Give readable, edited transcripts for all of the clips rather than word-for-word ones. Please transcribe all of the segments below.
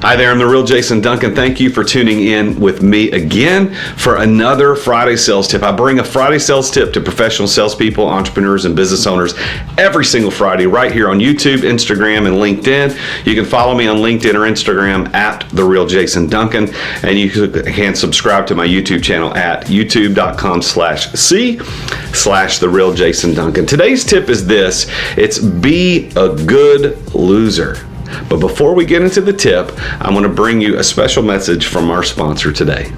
Hi there, I'm the real Jason Duncan. Thank you for tuning in with me again for another Friday sales tip. I bring a Friday sales tip to professional salespeople, entrepreneurs, and business owners every single Friday right here on YouTube, Instagram, and LinkedIn. You can follow me on LinkedIn or Instagram at the real Jason Duncan, and you can subscribe to my YouTube channel at youtube.com/the real Jason Duncan. Today's tip is this: it's be a good loser. But before we get into the tip, I'm going to bring you a special message from our sponsor today.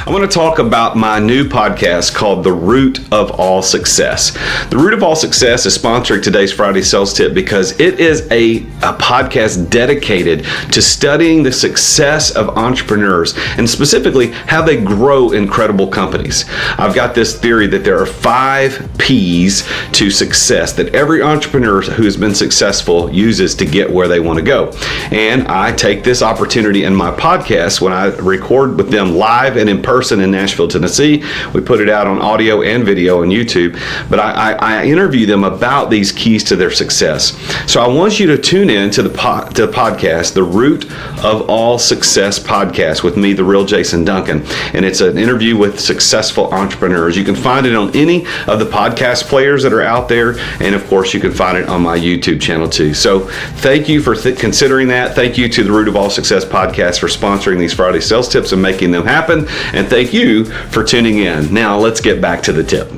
I want to talk about my new podcast called The Root of All Success. The Root of All Success is sponsoring today's Friday sales tip because it is a podcast dedicated to studying the success of entrepreneurs and specifically how they grow incredible companies. I've got this theory that there are 5 P's to success that every entrepreneur who has been successful uses to get where they want to go. And I take this opportunity in my podcast when I record with them live and in person in Nashville, Tennessee. We put it out on audio and video on YouTube, but I interview them about these keys to their success. So I want you to tune in to the podcast, The Root of All Success podcast with me, the real Jason Duncan, and it's an interview with successful entrepreneurs. You can find it on any of the podcast players that are out there, and of course you can find it on my YouTube channel too. So thank you for considering that. Thank you to the Root of All Success podcast for sponsoring these Friday sales tips and making them happen. And thank you for tuning in. Now let's get back to the tip.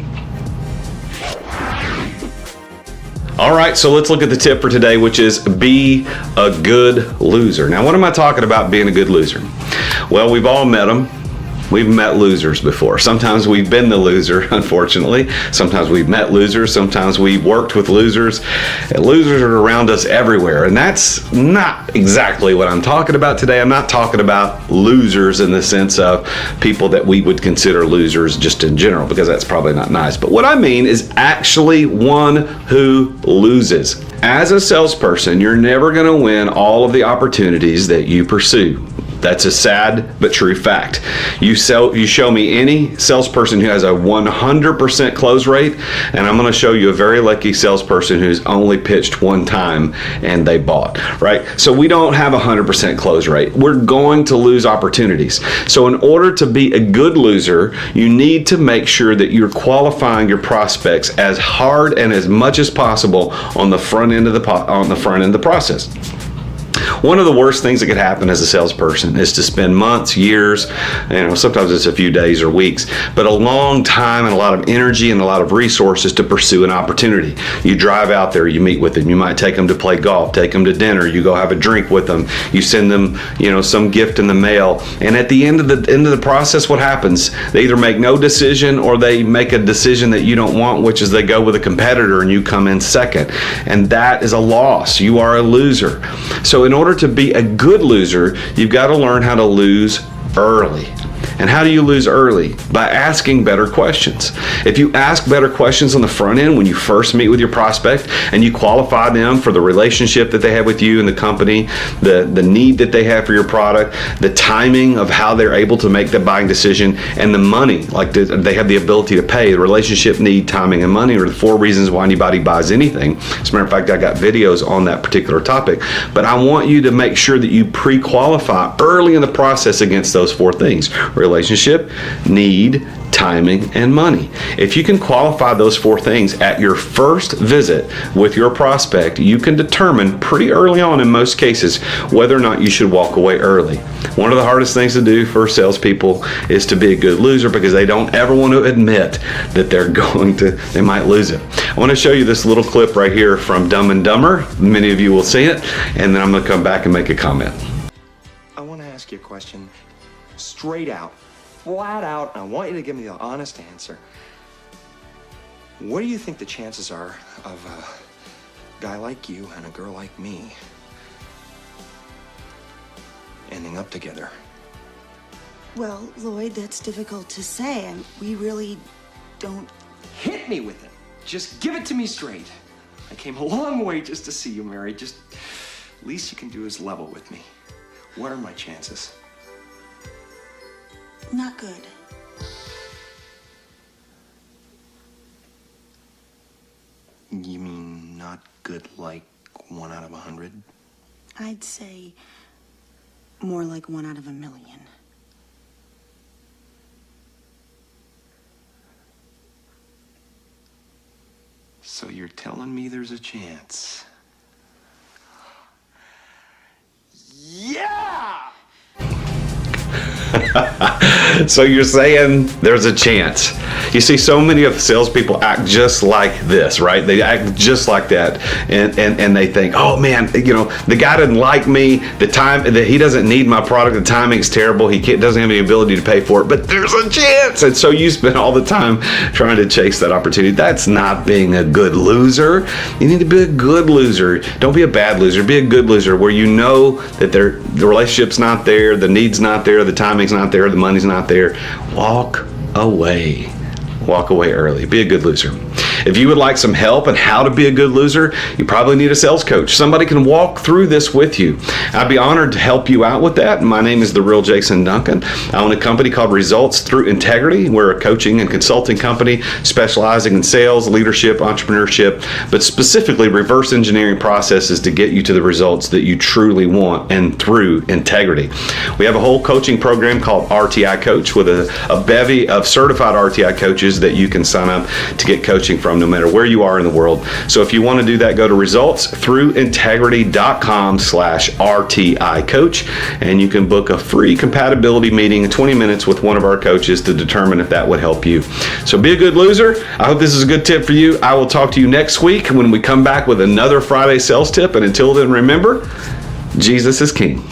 All right, so let's look at the tip for today, which is be a good loser. Now, what am I talking about being a good loser? Well, we've all met them. We've met losers before. Sometimes we've been the loser, unfortunately. Sometimes we've met losers. Sometimes we've worked with losers. And losers are around us everywhere. And that's not exactly what I'm talking about today. I'm not talking about losers in the sense of people that we would consider losers just in general, because that's probably not nice. But what I mean is actually one who loses. As a salesperson, you're never going to win all of the opportunities that you pursue. That's a sad but true fact. You show me any salesperson who has a 100% close rate, and I'm going to show you a very lucky salesperson who's only pitched one time and they bought, right? So we don't have a 100% close rate. We're going to lose opportunities. So in order to be a good loser, you need to make sure that you're qualifying your prospects as hard and as much as possible on the front end of the process. One of the worst things that could happen as a salesperson is to spend months, years, sometimes it's a few days or weeks, but a long time and a lot of energy and a lot of resources to pursue an opportunity. You drive out there, you meet with them, you might take them to play golf, take them to dinner, you go have a drink with them, you send them, some gift in the mail, and at the end of the process, what happens? They either make no decision or they make a decision that you don't want, which is they go with a competitor and you come in second, and that is a loss. You are a loser. So in order to be a good loser, you've got to learn how to lose early. And how do you lose early? By asking better questions. If you ask better questions on the front end when you first meet with your prospect and you qualify them for the relationship that they have with you and the company, the need that they have for your product, the timing of how they're able to make the buying decision, and the money, like they have the ability to pay. The relationship, need, timing, and money are the 4 reasons why anybody buys anything. As a matter of fact, I got videos on that particular topic. But I want you to make sure that you pre-qualify early in the process against those 4 things: relationship, need, timing, and money. If you can qualify those 4 things at your first visit with your prospect, you can determine pretty early on in most cases whether or not you should walk away early. One of the hardest things to do for salespeople is to be a good loser because they don't ever want to admit that they might lose it. I want to show you this little clip right here from Dumb and Dumber. Many of you will see it, and then I'm going to come back and make a comment. I want to ask you a question straight out, flat out, and I want you to give me the honest answer. What do you think the chances are of a guy like you and a girl like me ending up together? Well, Lloyd, that's difficult to say, and we really don't... Hit me with it. Just give it to me straight. I came a long way just to see you married. Just, least you can do is level with me. What are my chances? Not good. You mean not good like 1 out of 100? I'd say more like 1 out of 1,000,000. So you're telling me there's a chance? Yeah! So you're saying there's a chance. You see, so many of the salespeople act just like this, right? They act just like that, and they think, oh man, the guy doesn't like me. The time that he doesn't need my product. The timing's terrible. He doesn't have any ability to pay for it. But there's a chance, and so you spend all the time trying to chase that opportunity. That's not being a good loser. You need to be a good loser. Don't be a bad loser. Be a good loser, where you know that the relationship's not there, the need's not there, the timing's not there, the money's not there. Walk away. Walk away early. Be a good loser. If you would like some help on how to be a good loser, you probably need a sales coach. Somebody can walk through this with you. I'd be honored to help you out with that. My name is The Real Jason Duncan. I own a company called Results Through Integrity. We're a coaching and consulting company specializing in sales, leadership, entrepreneurship, but specifically reverse engineering processes to get you to the results that you truly want, and through integrity. We have a whole coaching program called RTI Coach with a bevy of certified RTI coaches that you can sign up to get coaching from no matter where you are in the world. So if you want to do that, go to resultsthroughintegrity.com/RTI coach, and you can book a free compatibility meeting in 20 minutes with one of our coaches to determine if that would help you. So be a good loser. I hope this is a good tip for you. I will talk to you next week when we come back with another Friday sales tip. And until then, remember, Jesus is King.